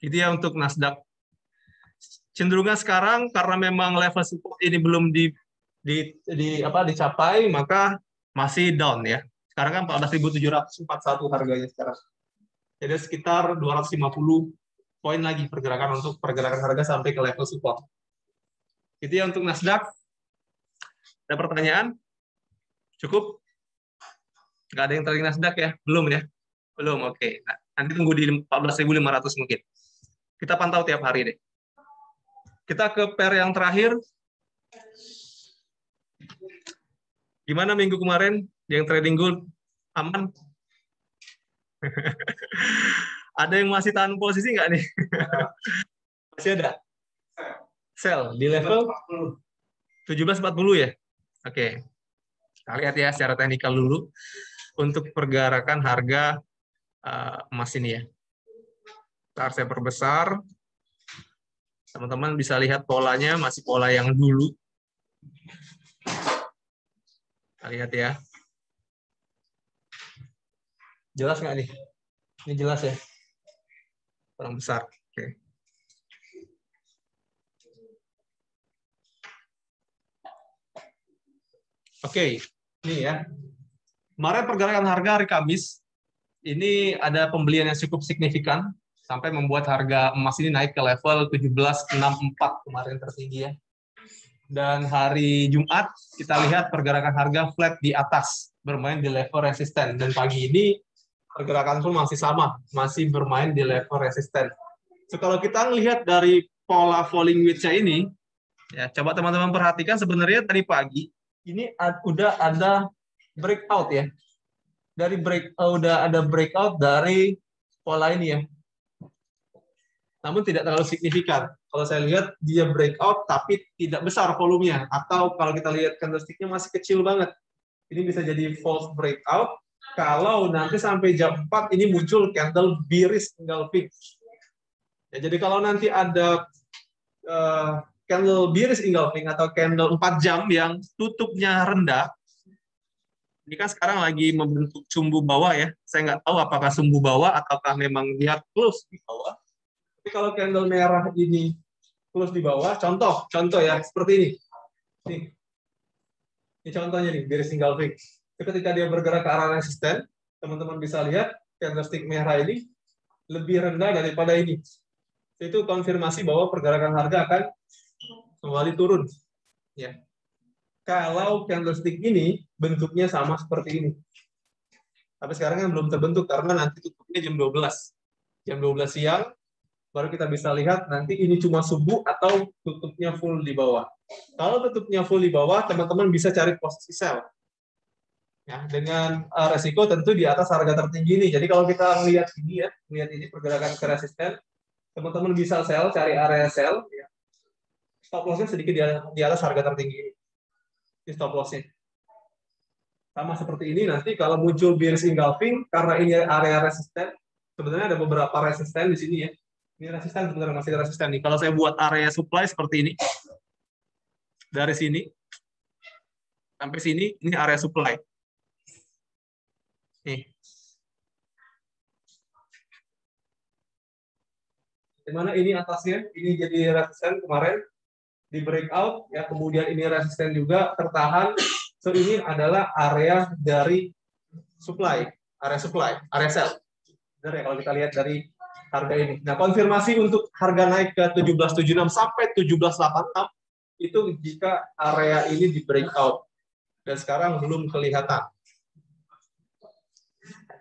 S1: Itu ya untuk Nasdaq. Cenderungan sekarang karena memang level support ini belum dicapai, maka masih down ya. Sekarang kan 14.741 harganya sekarang. Jadi sekitar 250 poin lagi pergerakan untuk pergerakan harga sampai ke level support. Itu ya untuk Nasdaq. Ada pertanyaan? Cukup? Nggak ada yang tarik Nasdaq ya? Belum ya? Belum, oke. Nah, nanti tunggu di 14.500 mungkin. Kita pantau tiap hari deh. Kita ke pair yang terakhir. Gimana minggu kemarin? Yang trading gold aman? Ada yang masih tahan posisi nggak nih? Masih ada? Sell di level 1740 ya? Oke. Kita lihat ya secara teknikal dulu untuk pergerakan harga emas ini ya. Ntar saya perbesar. Teman-teman bisa lihat polanya, masih pola yang dulu. Kita lihat ya. Jelas nggak nih? Ini jelas ya? Kurang besar. Oke. Oke, ini ya. Kemarin pergerakan harga hari Kamis, ini ada pembelian yang cukup signifikan, sampai membuat harga emas ini naik ke level 1764 kemarin tertinggi ya. Dan hari Jumat, kita lihat pergerakan harga flat di atas, bermain di level resisten. Dan pagi ini, pergerakan pun masih sama, masih bermain di level resisten. So, kalau kita lihat dari pola falling wedge-nya ini, ya coba teman-teman perhatikan sebenarnya tadi pagi ini udah ada breakout ya. Udah ada breakout dari pola ini ya. Namun tidak terlalu signifikan. Kalau saya lihat dia breakout tapi tidak besar volumenya, atau kalau kita lihat candlestick-nya masih kecil banget. Ini bisa jadi false breakout kalau nanti sampai jam 4 ini muncul candle bearish engulfing. Ya, jadi kalau nanti ada candle bearish engulfing atau candle 4 jam yang tutupnya rendah, ini kan sekarang lagi membentuk sumbu bawah ya. Saya nggak tahu apakah sumbu bawah ataukah memang dia close di bawah. Tapi kalau candle merah ini close di bawah, contoh ya seperti ini. Ini contohnya nih, bearish engulfing. Ketika dia bergerak ke arah resisten, teman-teman bisa lihat candlestick merah ini lebih rendah daripada ini. Itu konfirmasi bahwa pergerakan harga akan kembali turun. Ya. Kalau candlestick ini bentuknya sama seperti ini. Tapi sekarang kan belum terbentuk karena nanti tutupnya jam 12. Jam 12 siang baru kita bisa lihat nanti ini cuma subuh atau tutupnya full di bawah. Kalau tutupnya full di bawah, teman-teman bisa cari posisi sell. Ya, dengan resiko tentu di atas harga tertinggi ini. Jadi kalau kita melihat ini ya, melihat ini pergerakan ke resisten, teman-teman bisa sell, cari area sell. Ya. Stop loss-nya sedikit di atas harga tertinggi ini. Di stop loss-nya. Sama seperti ini nanti kalau muncul bearish engulfing karena ini area resisten, sebenarnya ada beberapa resisten di sini ya. Ini resisten sebenarnya masih resisten nih. Kalau saya buat area supply seperti ini, dari sini sampai sini ini area supply. Nih. Dimana ini atasnya, ini jadi resisten kemarin di breakout, ya kemudian ini resisten juga tertahan. So ini adalah area dari supply, area sell. Benar ya kalau kita lihat dari harga ini. Nah, konfirmasi untuk harga naik ke 1776 sampai 1786 itu jika area ini di breakout dan sekarang belum kelihatan.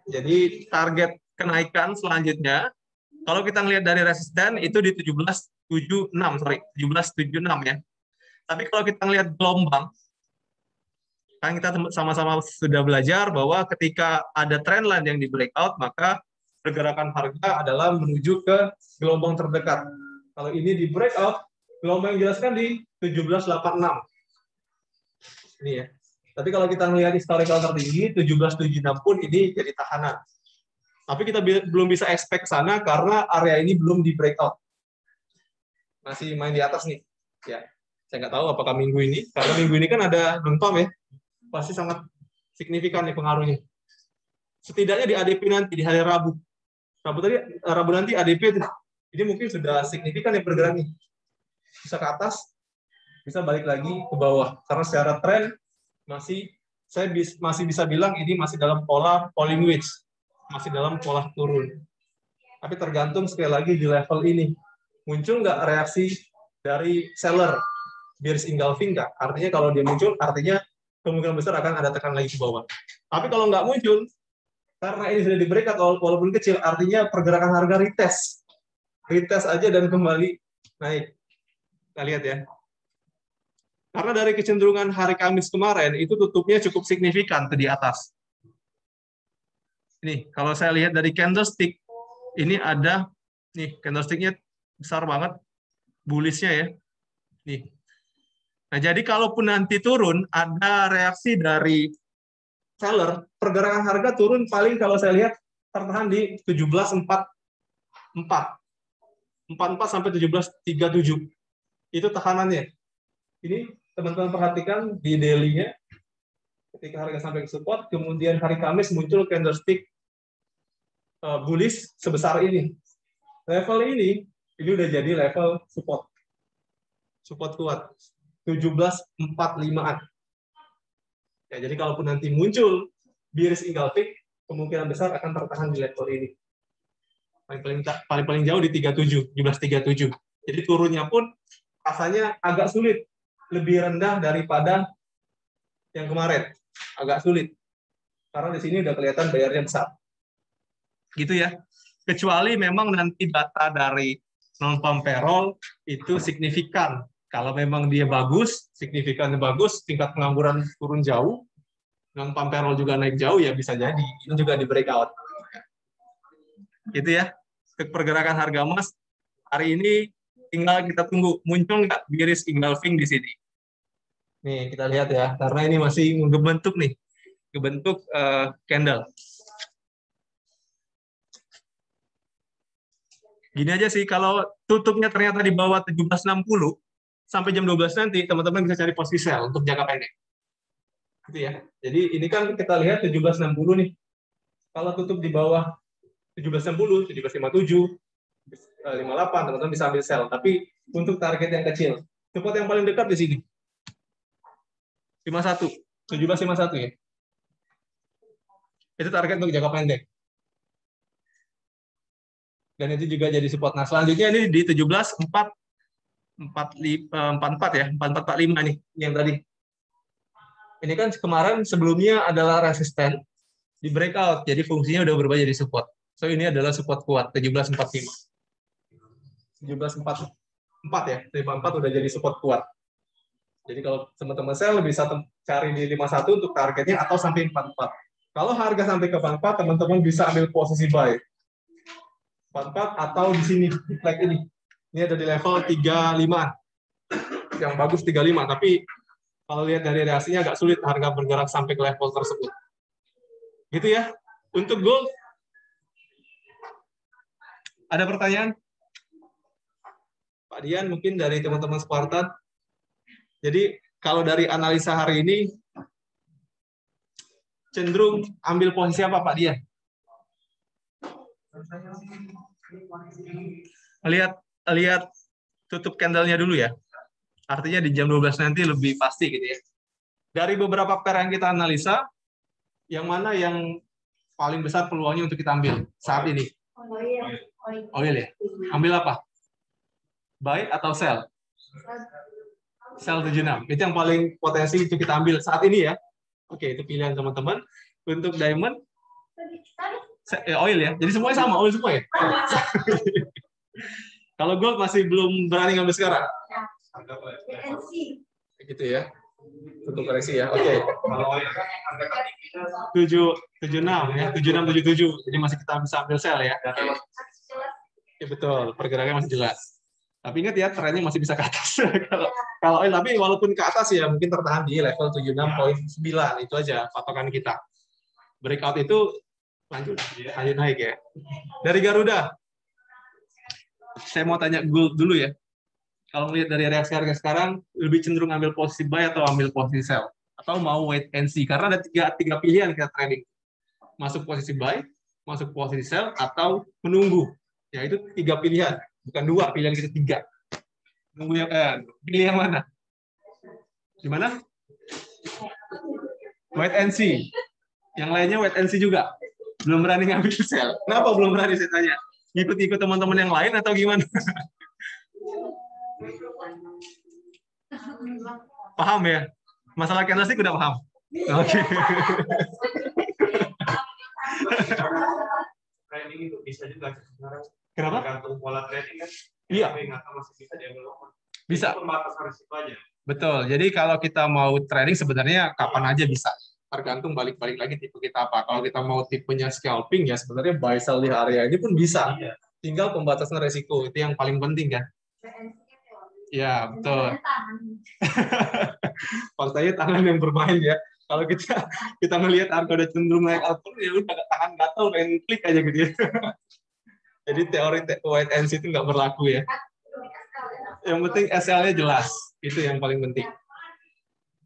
S1: Jadi target kenaikan selanjutnya kalau kita lihat dari resisten itu di 1776 ya. Tapi kalau kita lihat gelombang, kan kita sama-sama sudah belajar bahwa ketika ada trendline yang di breakout, maka pergerakan harga adalah menuju ke gelombang terdekat. Kalau ini di breakout, gelombang yang dijelaskan di 1786. Ini ya. Tapi kalau kita melihat historical tertinggi, 1776 pun ini jadi tahanan. Tapi kita belum bisa expect sana karena area ini belum di breakout. Masih main di atas nih. Ya. Saya nggak tahu apakah minggu ini, karena minggu ini kan ada non-farm ya. Pasti sangat signifikan nih pengaruhnya. Setidaknya di ADP nanti, di hari Rabu. Rabu nanti ADP ini mungkin sudah signifikan yang bergerak nih. Bisa ke atas, bisa balik lagi ke bawah. Karena secara tren saya masih bisa bilang ini masih dalam pola falling wedge. Masih dalam pola turun. Tapi tergantung sekali lagi di level ini. Muncul nggak reaksi dari seller? Bearish engulfing nggak? Artinya kalau dia muncul, artinya kemungkinan besar akan ada tekan lagi ke bawah. Tapi kalau nggak muncul, karena ini sudah di breakout walaupun kecil, artinya pergerakan harga retest aja dan kembali naik. Kita lihat ya. Karena dari kecenderungan hari Kamis kemarin itu tutupnya cukup signifikan di atas. Ini kalau saya lihat dari candlestick ini ada nih candlesticknya besar banget, bullish-nya ya. Nih. Nah, jadi kalaupun nanti turun ada reaksi dari seller, pergerakan harga turun paling kalau saya lihat tertahan di 1744 sampai 1737. Itu tahanannya. Ini teman-teman perhatikan di daily-nya ketika harga sampai ke support, kemudian hari Kamis muncul candlestick bullish sebesar ini. Level ini udah jadi level support. Support kuat 1745-an. Ya, jadi kalaupun nanti muncul bearish engulfing, kemungkinan besar akan tertahan di level ini. Paling jauh di 1737. Jadi turunnya pun rasanya agak sulit, lebih rendah daripada yang kemarin. Agak sulit. Karena di sini udah kelihatan bayarnya besar. Gitu ya. Kecuali memang nanti data dari non-farm payroll itu signifikan. Kalau memang dia bagus, signifikannya bagus, tingkat pengangguran turun jauh, non-farm payroll juga naik jauh, ya bisa jadi. Itu juga di breakout. Gitu ya. Pergerakan harga emas hari ini tinggal kita tunggu muncul nggak bearish engulfing di sini. Nih kita lihat ya, karena ini masih ngebentuk nih, ngebentuk candle. Gini aja sih, kalau tutupnya ternyata di bawah 1760 sampai jam 12 nanti, teman-teman bisa cari posisi sell untuk jangka pendek. Gitu ya. Jadi ini kan kita lihat 1760 nih. Kalau tutup di bawah 1760, 1757, 58, teman-teman bisa ambil sell. Tapi untuk target yang kecil, support yang paling dekat di sini. 51, 1751 ya. Itu target untuk jangka pendek. Dan itu juga jadi support. Nah, selanjutnya ini di 1744 ya, 4445 nih yang tadi. Ini kan kemarin sebelumnya adalah resisten di breakout, jadi fungsinya udah berubah jadi support. So ini adalah support kuat 1745. 1744 ya, 54 udah jadi support kuat. Jadi kalau teman-teman sell bisa cari di 51 untuk targetnya atau sampai 44. Kalau harga sampai ke 44, teman-teman bisa ambil posisi buy. 44 atau di sini di flag ini. Ini ada di level 35. Yang bagus 35, tapi kalau lihat dari reaksinya agak sulit harga bergerak sampai ke level tersebut. Gitu ya. Untuk gold, ada pertanyaan? Pak Dian, mungkin dari teman-teman Spartan. Jadi kalau dari analisa hari ini, cenderung ambil posisi apa Pak Dian? Lihat tutup candle-nya dulu ya. Artinya di jam 12 nanti lebih pasti gitu ya. Dari beberapa pair yang kita analisa, yang mana yang paling besar peluangnya untuk kita ambil saat ini? Oil ya. Ambil apa? Buy atau sell? Sell 76. Itu yang paling potensi untuk kita ambil saat ini ya. Oke, itu pilihan teman-teman. Untuk diamond, oil ya. Jadi semuanya sama, oil semua ya. Kalau gold masih belum berani ngambil sekarang. Gitu ya. Untuk koreksi ya. Oke. Kalau 76 ya, 7677. Jadi masih kita bisa ambil sell ya. Ya betul, pergerakannya masih jelas. Tapi ingat ya, trennya masih bisa ke atas. Kalau oil, tapi walaupun ke atas ya mungkin tertahan di level 76.9. Itu aja patokan kita. Breakout itu lanjut naik ya. Dari Garuda, saya mau tanya gold dulu ya. Kalau melihat dari reaksi harga sekarang, lebih cenderung ambil posisi buy atau ambil posisi sell? Atau mau wait and see? Karena ada tiga pilihan kita trading. Masuk posisi buy, masuk posisi sell, atau menunggu. Ya itu 3 pilihan. Bukan 2, pilihan kita 3. Nunggu yang, pilih yang mana? Gimana? Wait and see. Yang lainnya wait and see juga. Belum berani ngambil sell. Kenapa belum berani saya tanya? Ikut-ikut teman-teman yang lain atau gimana? Paham ya? Masalah candlestick udah paham? Oke.
S2: Trading itu bisa juga sebenarnya.
S1: Kenapa?
S2: Tergantung pola trading kan.
S1: Iya.
S2: Masih bisa diambil momen.
S1: Bisa.
S2: Pembatasan risiko aja.
S1: Betul. Jadi kalau kita mau trading sebenarnya kapan aja bisa. Tergantung balik-balik lagi tipe kita apa. Kalau kita mau tipenya scalping ya sebenarnya buy sell di area ini pun bisa. Iya. Tinggal pembatasan risiko itu yang paling penting kan. Ya, betul. Faktanya tangan yang bermain ya. Kalau kita ngelihat harga udah cenderung naik alpha, ya udah tangan gatel pengen klik aja gitu ya. Jadi teori wait and see itu nggak berlaku ya. Yang penting SL-nya jelas, itu yang paling penting.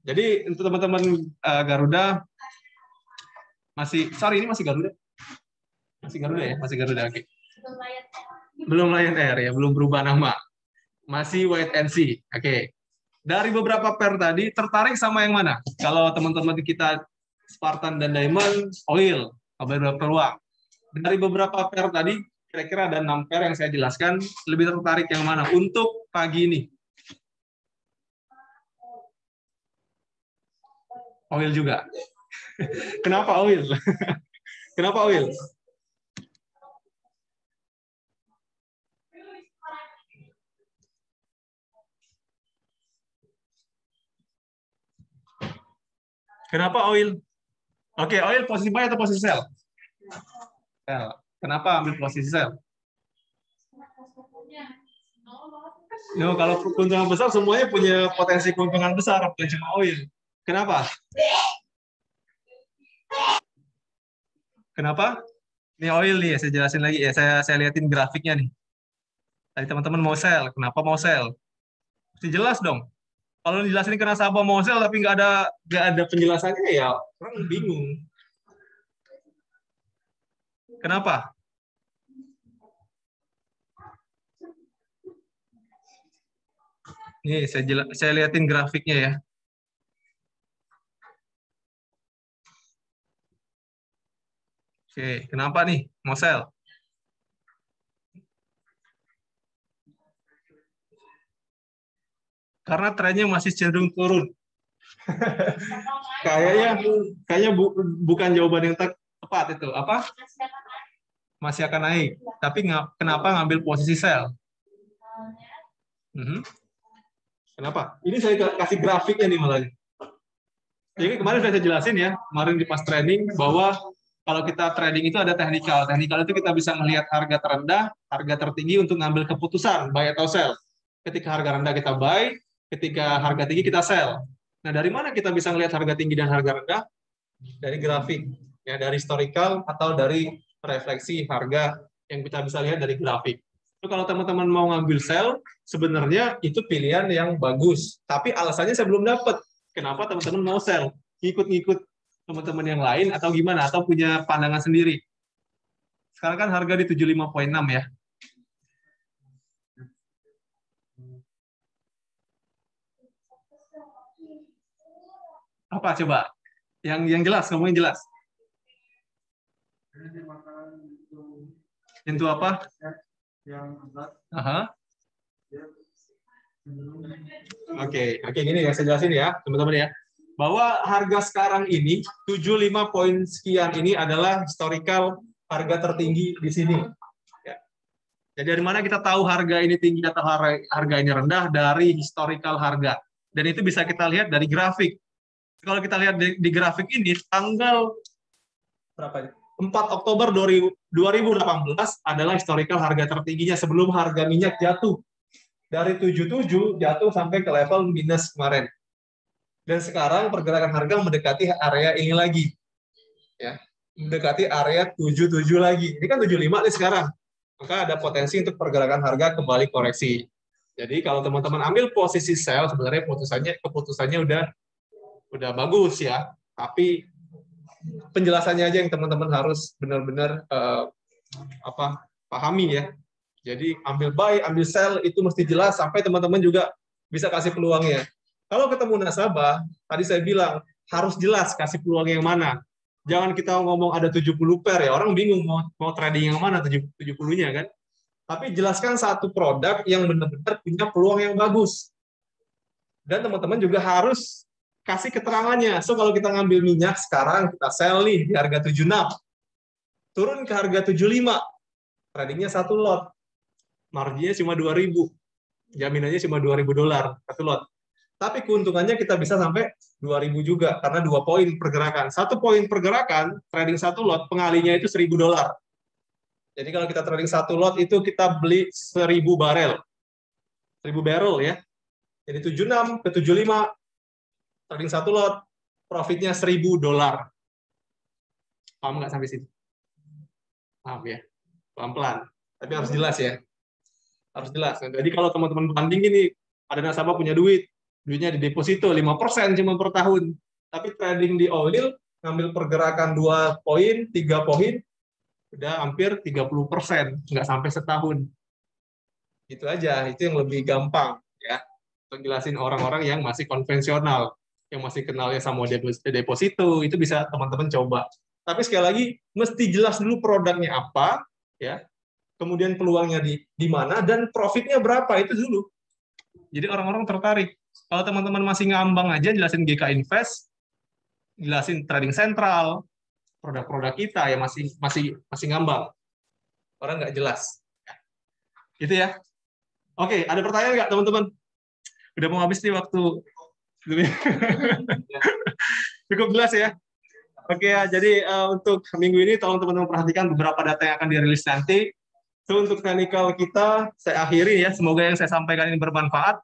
S1: Jadi untuk teman-teman Garuda ini masih Garuda? Masih Garuda ya, masih Garuda. Oke. Belum Lion Air ya, belum berubah nama. Masih wait and see. Oke. Dari beberapa pair tadi, tertarik sama yang mana? Kalau teman-teman kita Spartan dan Diamond, oil, beberapa peluang. Dari beberapa pair tadi, kira-kira ada 6 pair yang saya jelaskan, lebih tertarik yang mana untuk pagi ini? Oil juga. Kenapa oil? Kenapa oil? Kenapa oil? Oke, oil posisi buy atau posisi sell? Sell. Kenapa ambil posisi sell? No, kalau keuntungan besar semuanya punya potensi keuntungan besar, bukan cuma oil. Kenapa? Kenapa? Ini oil nih, saya jelasin lagi ya. Saya liatin grafiknya nih. Tadi teman-teman mau sell, kenapa mau sell? Mesti jelas dong. Kalau dijelasin kenapa mau sell tapi nggak ada penjelasannya ya orang bingung. Kenapa? Nih saya liatin grafiknya ya. Oke, kenapa nih mau sell? Karena trennya masih cenderung turun. kayaknya bukan jawaban yang tepat itu. Apa? Masih akan naik. Tapi kenapa ngambil posisi sell? Kenapa? Ini saya kasih grafiknya nih malah. Jadi kemarin sudah saya jelasin ya, kemarin di pas trading bahwa kalau kita trading itu ada teknikal. Teknikal itu kita bisa melihat harga terendah, harga tertinggi untuk ngambil keputusan buy atau sell. Ketika harga rendah kita buy, ketika harga tinggi kita sell. Nah, dari mana kita bisa melihat harga tinggi dan harga rendah? Dari grafik, ya, dari historical atau dari refleksi harga yang kita bisa lihat dari grafik. So, kalau teman-teman mau ngambil sell, sebenarnya itu pilihan yang bagus. Tapi alasannya saya belum dapat. Kenapa teman-teman mau sell? Ngikut-ngikut teman-teman yang lain atau gimana? Atau punya pandangan sendiri? Sekarang kan harga di 75,6 ya. Apa coba? Yang jelas, ngomongin jelas. Itu apa? Oke, gini ya, saya jelasin ya, teman-teman ya. Bahwa harga sekarang ini 75 poin sekian ini adalah historical harga tertinggi di sini. Ya. Jadi dari mana kita tahu harga ini tinggi atau harga ini rendah? Dari historical harga. Dan itu bisa kita lihat dari grafik. Kalau kita lihat di grafik ini, tanggal berapa? 4 Oktober 2018 adalah historical harga tertingginya sebelum harga minyak jatuh. Dari 77 jatuh sampai ke level minus kemarin. Dan sekarang pergerakan harga mendekati area ini lagi. Ya, mendekati area 77 lagi. Ini kan 75 nih sekarang. Maka ada potensi untuk pergerakan harga kembali koreksi. Jadi kalau teman-teman ambil posisi sell, sebenarnya keputusannya udah bagus ya. Tapi penjelasannya aja yang teman-teman harus benar-benar pahami ya. Jadi ambil buy, ambil sell itu mesti jelas sampai teman-teman juga bisa kasih peluangnya. Kalau ketemu nasabah, tadi saya bilang harus jelas kasih peluang yang mana. Jangan kita ngomong ada 70 pair ya, orang bingung mau trading yang mana 70-nya kan. Tapi jelaskan satu produk yang benar-benar punya peluang yang bagus. Dan teman-teman juga harus kasih keterangannya. So kalau kita ngambil minyak sekarang kita sell nih di harga 76. Turun ke harga 75. Tradingnya satu lot. Marginnya cuma 2.000. Jaminannya cuma $2.000 satu lot. Tapi keuntungannya kita bisa sampai 2.000 juga karena 2 poin pergerakan. 1 poin pergerakan trading satu lot pengalinya itu $1.000. Jadi kalau kita trading satu lot itu kita beli 1.000 barel. 1.000 barrel ya. Jadi 76 ke 75 trading satu lot profitnya $1.000. Paham nggak sampai situ? Paham ya? Pelan-pelan. Tapi harus jelas ya. Harus jelas. Jadi kalau teman-teman banding ini ada nasabah punya duitnya di deposito 5% cuma per tahun. Tapi trading di oil ngambil pergerakan 2 poin, 3 poin udah hampir 30%, nggak sampai setahun. Itu aja, itu yang lebih gampang ya. Untuk jelasin orang-orang yang masih konvensional, yang masih kenalnya sama deposito, itu bisa teman-teman coba. Tapi sekali lagi mesti jelas dulu produknya apa ya. Kemudian peluangnya di mana dan profitnya berapa itu dulu. Jadi orang-orang tertarik. Kalau teman-teman masih ngambang aja jelasin GK Invest, jelasin trading sentral, produk-produk kita ya masih ngambang. Orang nggak jelas. Gitu ya. Oke, ada pertanyaan nggak teman-teman? Udah mau habis nih waktu. Cukup jelas ya. Oke ya, jadi untuk minggu ini tolong teman-teman perhatikan beberapa data yang akan dirilis nanti. So, untuk technical kita saya akhiri ya. Semoga yang saya sampaikan ini bermanfaat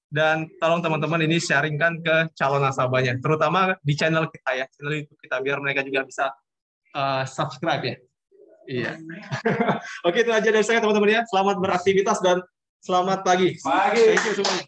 S1: dan tolong teman-teman ini sharingkan ke calon nasabahnya, terutama di channel kita ya, channel YouTube kita biar mereka juga bisa subscribe ya. Iya. Oke, itu aja dari saya teman-teman ya. Selamat beraktivitas dan selamat pagi. Thank you semuanya.